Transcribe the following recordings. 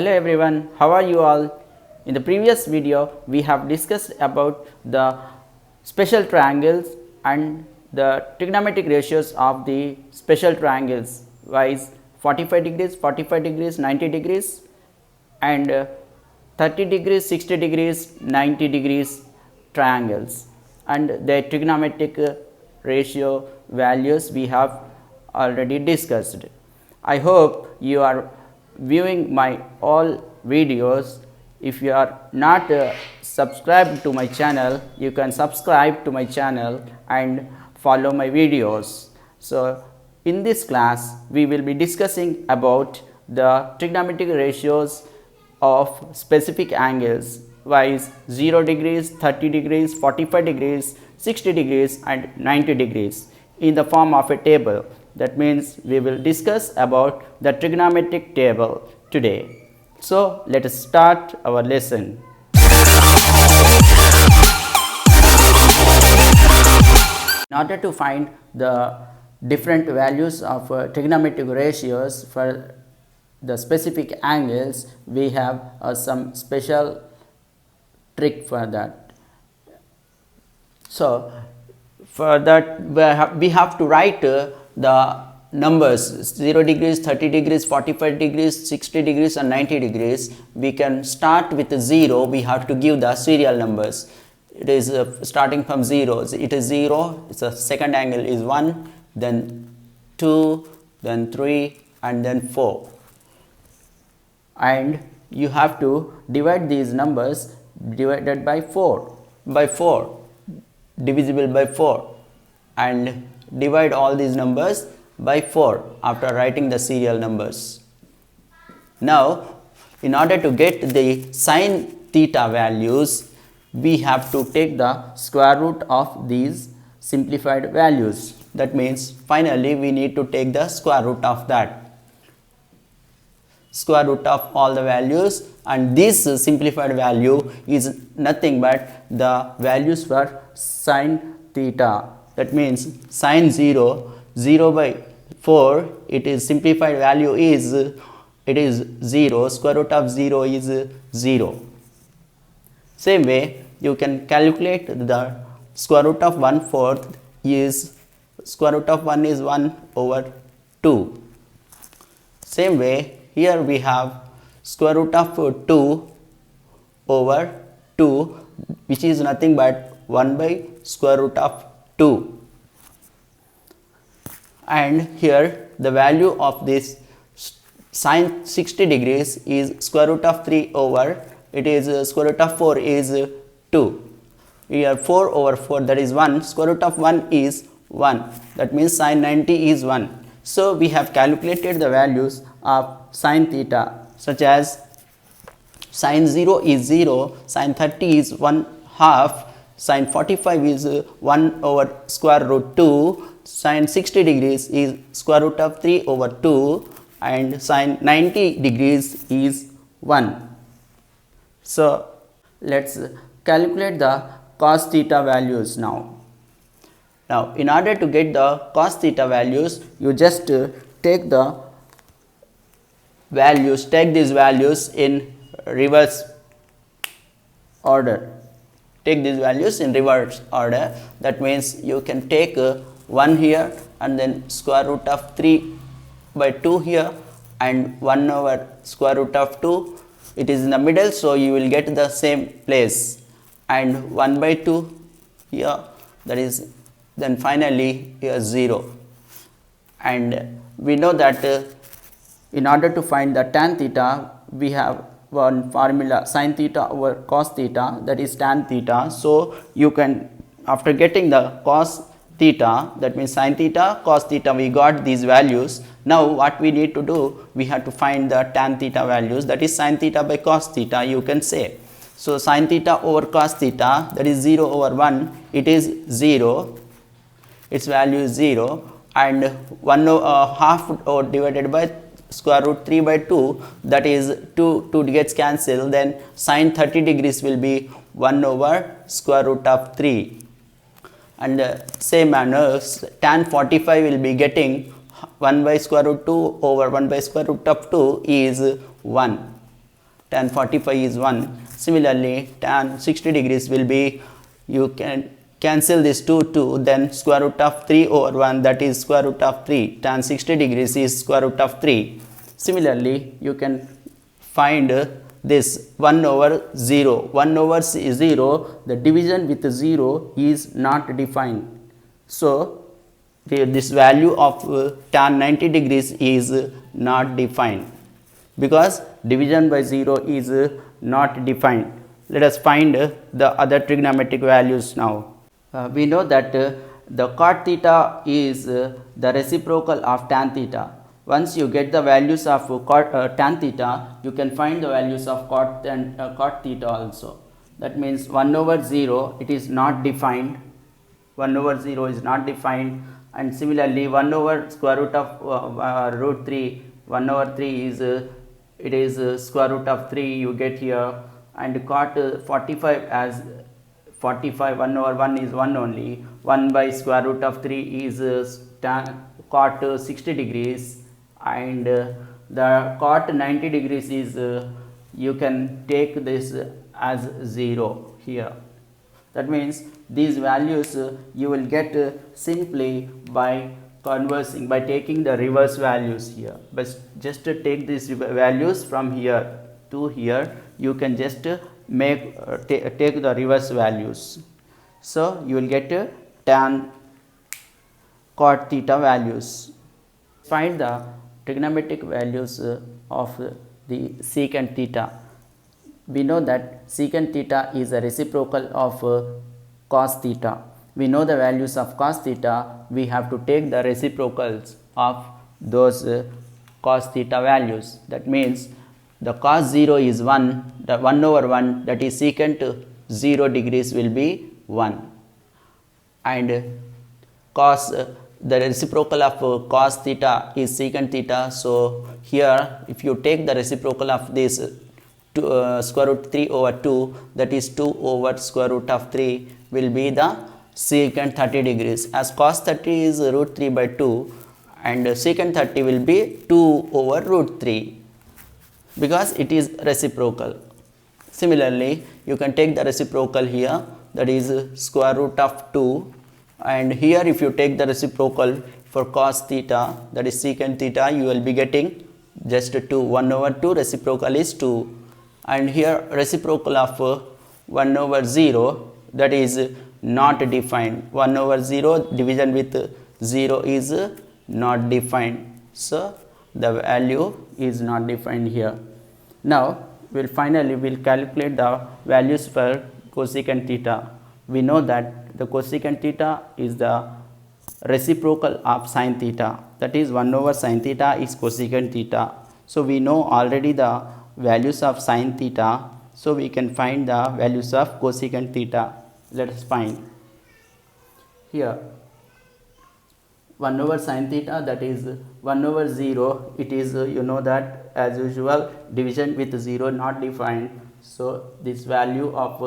Hello everyone, how are you all? In the previous video, we have discussed about the special triangles and the trigonometric ratios of the special triangles, wise 45 degrees, 45 degrees, 90 degrees and 30 degrees, 60 degrees, 90 degrees triangles, and their trigonometric ratio values we have already discussed. I hope you are viewing my all videos. If you are not subscribed to my channel, you can subscribe to my channel and follow my videos. So in this class we will be discussing about the trigonometric ratios of specific angles, wise 0 degrees, 30 degrees, 45 degrees, 60 degrees and 90 degrees in the form of a table. That means we will discuss about the trigonometric table today. So let us start our lesson. In order to find the different values of trigonometric ratios for the specific angles, we have some special trick for that. So for that we have to write the numbers 0 degrees, 30 degrees, 45 degrees, 60 degrees and 90 degrees. We can start with 0. We have to give the serial numbers. It is starting from 0. It is 0, it's a second angle is 1, then 2, then 3 and then 4. And you have to divide these numbers divided by 4, divisible by 4, and divide all these numbers by 4 after writing the serial numbers. Now in order to get the sin theta values, we have to take the square root of these simplified values. That means finally we need to take the square root of that, square root of all the values, and this simplified value is nothing but the values for sin theta. That means sin 0, 0 by 4, it is simplified value is, it is 0, square root of 0 is 0. Same way you can calculate the square root of 1/4 is, square root of 1 is 1 over 2. Same way here we have square root of 2 over 2, which is nothing but 1 by square root of 2. And here the value of this sin 60 degrees is square root of 3 over, it is square root of 4 is 2. Here 4 over 4, that is 1, square root of 1 is 1, that means sin 90 is 1. So we have calculated the values of sin theta, such as sin 0 is 0, sin 30 is 1/2, sin 45 is 1 over square root 2, sin 60 degrees is square root of 3 over 2, and sin 90 degrees is 1. So let's calculate the cos theta values now. Now in order to get the cos theta values, you just take the values, take these values in reverse order. Take these values in reverse order. That means you can take 1 here and then square root of 3 by 2 here and 1 over square root of 2. It is in the middle, so you will get the same place, and 1 by 2 here, that is, then finally here 0. And we know that in order to find the tan theta, we have one formula, sin theta over cos theta, that is tan theta. So you can, after getting the cos theta, that means sin theta, cos theta, we got these values. Now what we need to do, we have to find the tan theta values, that is sin theta by cos theta, you can say. So sin theta over cos theta, that is 0 over 1, it is 0, its value is 0, and 1/2 or divided by square root 3 by 2, that is 2 gets cancelled, then sin 30 degrees will be 1 over square root of 3. And same manner tan 45 will be getting 1 by square root 2 over 1 by square root of 2 is 1. tan 45 is 1. Similarly, tan 60 degrees will be, you can cancel this 2, then square root of 3 over 1, that is square root of 3. Tan 60 degrees is square root of 3. Similarly, you can find this 1 over 0. 1 over 0, the division with 0 is not defined. So, this value of tan 90 degrees is not defined, because division by 0 is not defined. Let us find the other trigonometric values now. We know that the cot theta is the reciprocal of tan theta. Once you get the values of tan theta, you can find the values of cot and cot theta also. That means 1 over 0, it is not defined. 1 over 0 is not defined, and similarly 1 over square root of root 3, 1 over 3 is it is square root of 3 you get here, and cot 45 as 45, 1 over 1 is 1 only. 1 by square root of 3 is cot 60 degrees, and the cot 90 degrees is you can take this as 0 here. That means these values you will get simply by conversing, by taking the reverse values here. But just to take these values from here to here, you can just make take the reverse values. So you will get tan cot theta values. Find the trigonometric values of the secant theta. We know that secant theta is a reciprocal of cos theta. We know the values of cos theta, we have to take the reciprocals of those cos theta values. That means the cos 0 is 1, the 1 over 1, that is secant 0 degrees will be 1, and cos the reciprocal of cos theta is secant theta. So here if you take the reciprocal of this square root 3 over 2, that is 2 over square root of 3 will be the secant 30 degrees, as cos 30 is root 3 by 2 and secant 30 will be 2 over root 3, because it is reciprocal. Similarly, you can take the reciprocal here, that is square root of 2, and here if you take the reciprocal for cos theta, that is secant theta, you will be getting just 2. 1 over 2 reciprocal is 2, and here reciprocal of 1 over 0, that is not defined. 1 over 0 division with 0 is not defined, so the value is not defined here. Now we'll calculate the values for cosecant theta. We know that the cosecant theta is the reciprocal of sin theta, that is 1 over sin theta is cosecant theta. So we know already the values of sin theta, so we can find the values of cosecant theta. Let us find here 1 over sin theta, that is 1 over 0, it is you know that as usual division with 0 not defined, so this value of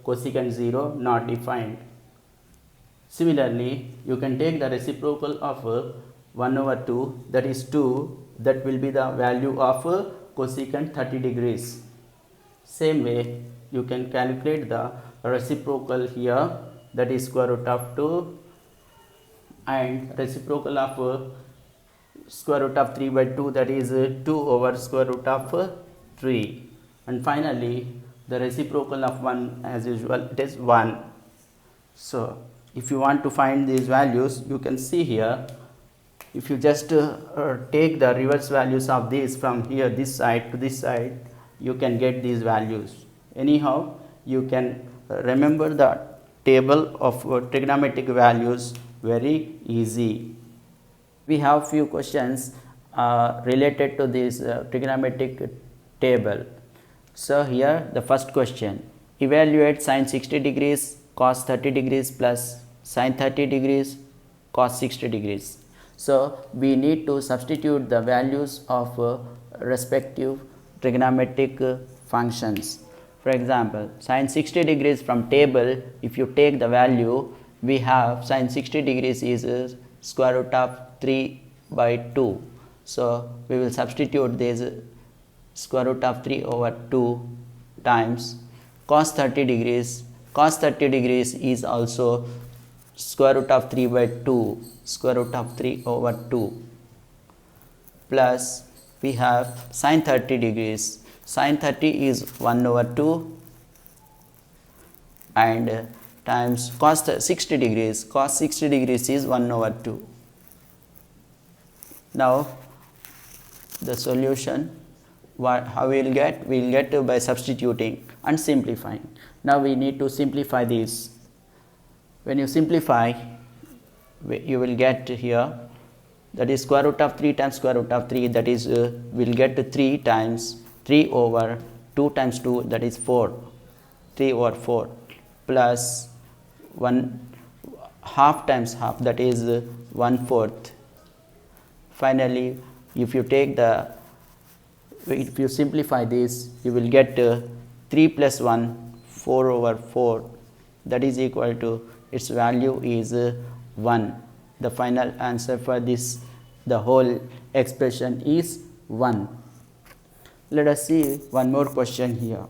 cosecant 0 not defined. Similarly, you can take the reciprocal of 1 over 2, that is 2, that will be the value of cosecant 30 degrees. Same way you can calculate the reciprocal here, that is square root of 2, and reciprocal of square root of 3 by 2, that is 2 over square root of 3, and finally the reciprocal of 1, as usual it is 1. So if you want to find these values, you can see here, if you just take the reverse values of these from here this side to this side, you can get these values. Anyhow, you can remember the table of trigonometric values very easy. We have few questions related to this trigonometric table. So here the first question, evaluate sin 60 degrees cos 30 degrees plus sin 30 degrees cos 60 degrees. So we need to substitute the values of respective trigonometric functions. For example, sin 60 degrees from table, if you take the value, we have sin 60 degrees is square root of 3 by 2. So we will substitute these square root of 3 over 2 times cos 30 degrees. Cos 30 degrees is also square root of 3 by 2, square root of 3 over 2, plus we have sin 30 degrees. Sin 30 is 1 over 2 and times cos 60 degrees. Cos 60 degrees is 1 over 2. Now the solution, how we will get? We will get by substituting and simplifying. Now we need to simplify this. When you simplify, you will get here, that is square root of 3 times square root of 3, that is we will get 3 times 3 over 2 times 2, that is 4, 3 over 4, plus 1 half times half, that is 1/4. Finally, if you simplify this, you will get 3 plus 1, 4 over 4, that is equal to, its value is 1. The final answer for this, the whole expression is 1. Let us see one more question here.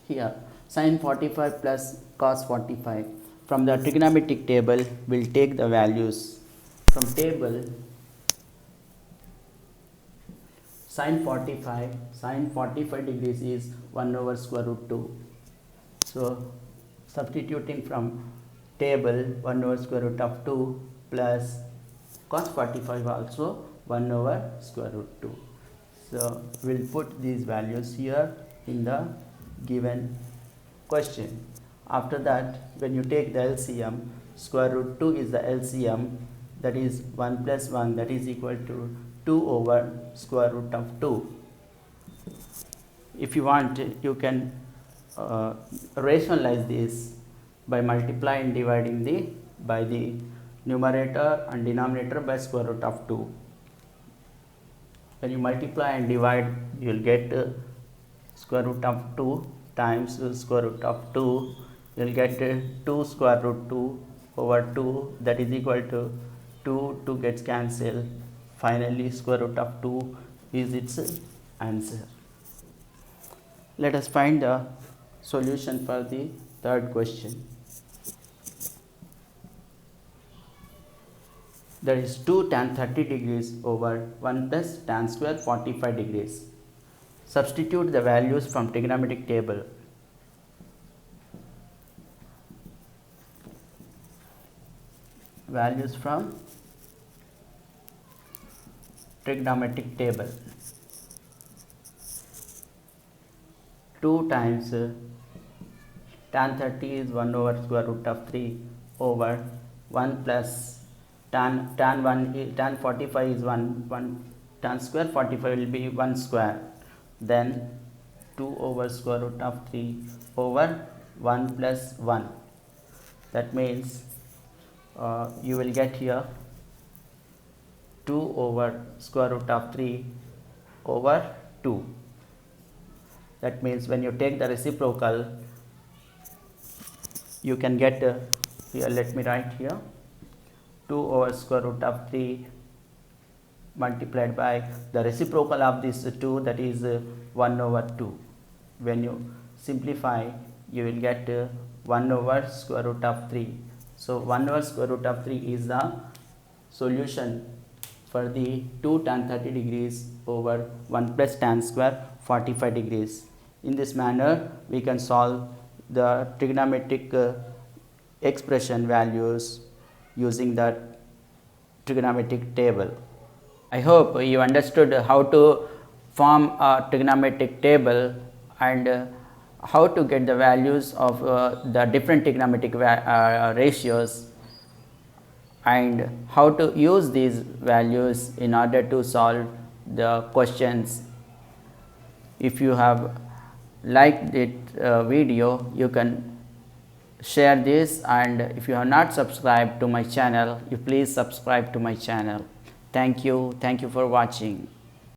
Here, sin 45 plus cos 45. From the trigonometric table, we will take the values. From table, sin 45 degrees is 1 over square root 2. So, substituting from table, 1 over square root of 2 plus cos 45 also 1 over square root 2. So, we will put these values here in the given question. After that, when you take the LCM, square root 2 is the LCM, that is 1 plus 1, that is equal to 2 over square root of 2. If you want, you can rationalize this by multiplying and dividing by the numerator and denominator by square root of 2. When you multiply and divide, you will get square root of 2 times square root of 2, you will get 2 square root 2 over 2, that is equal to 2 gets cancelled. Finally, square root of 2 is its answer. Let us find the solution for the third question. That is 2 tan 30 degrees over 1 plus tan square 45 degrees. Substitute the values from trigonometric table. Values from trigonometric table. 2 times tan 30 is 1 over square root of 3 over 1 plus tan 45 is 1 tan square 45 will be 1 square, then 2 over square root of 3 over 1 plus 1. That means you will get here 2 over square root of 3 over 2. That means when you take the reciprocal, you can get here, let me write here, 2 over square root of 3 multiplied by the reciprocal of this 2, that is 1 over 2. When you simplify, you will get 1 over square root of 3. So 1 over square root of 3 is the solution for the 2 tan 30 degrees over 1 plus tan square 45 degrees. In this manner, we can solve the trigonometric expression values using the trigonometric table. I hope you understood how to form a trigonometric table and how to get the values of the different trigonometric ratios and how to use these values in order to solve the questions. If you have liked it video, you can share this, and if you have not subscribed to my channel, you please subscribe to my channel. Thank you for watching.